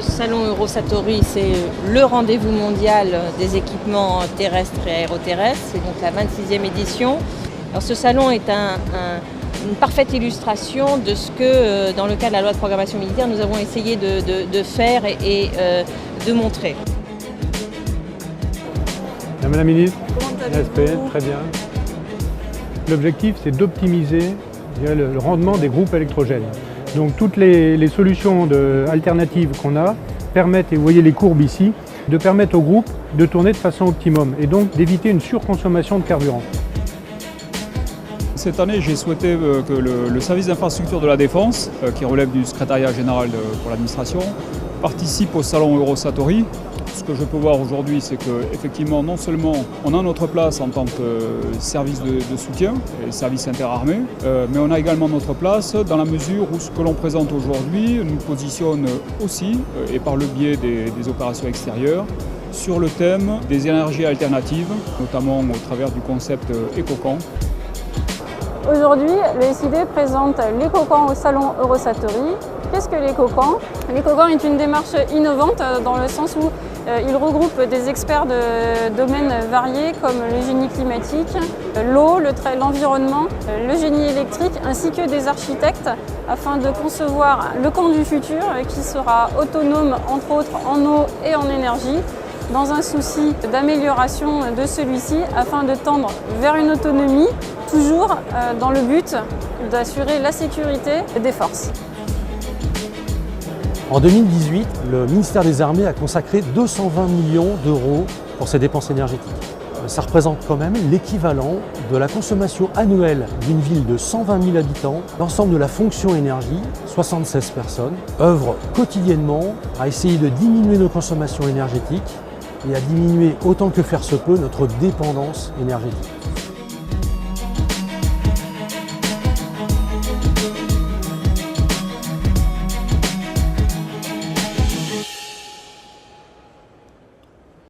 Ce salon Eurosatory, c'est le rendez-vous mondial des équipements terrestres et aéroterrestres. C'est donc la 26e édition. Alors, ce salon est une parfaite illustration de ce que, dans le cadre de la loi de programmation militaire, nous avons essayé de faire et de montrer. Madame la ministre, Comment allez-vous ? très bien. L'objectif, c'est d'optimiser le rendement des groupes électrogènes. Donc toutes les solutions alternatives qu'on a permettent, et vous voyez les courbes ici, de permettre au groupe de tourner de façon optimum et donc d'éviter une surconsommation de carburant. Cette année, j'ai souhaité que le service d'infrastructure de la Défense, qui relève du secrétariat général pour l'administration, participe au salon Eurosatory. Ce que je peux voir aujourd'hui, c'est qu'effectivement, non seulement on a notre place en tant que service de soutien et service interarmé, mais on a également notre place dans la mesure où ce que l'on présente aujourd'hui nous positionne aussi, et par le biais des opérations extérieures, sur le thème des énergies alternatives, notamment au travers du concept EcoCamp. Aujourd'hui, le SID présente l'EcoCamp au salon Eurosatory. Qu'est-ce que l'EcoCamp ? L'EcoCamp est une démarche innovante dans le sens où il regroupe des experts de domaines variés comme le génie climatique, l'eau, l'environnement, le génie électrique ainsi que des architectes afin de concevoir le camp du futur qui sera autonome entre autres en eau et en énergie dans un souci d'amélioration de celui-ci afin de tendre vers une autonomie, toujours dans le but d'assurer la sécurité des forces. En 2018, le ministère des Armées a consacré 220 millions d'euros pour ses dépenses énergétiques. Ça représente quand même l'équivalent de la consommation annuelle d'une ville de 120 000 habitants. L'ensemble de la fonction énergie, 76 personnes, œuvrent quotidiennement à essayer de diminuer nos consommations énergétiques et à diminuer autant que faire se peut notre dépendance énergétique.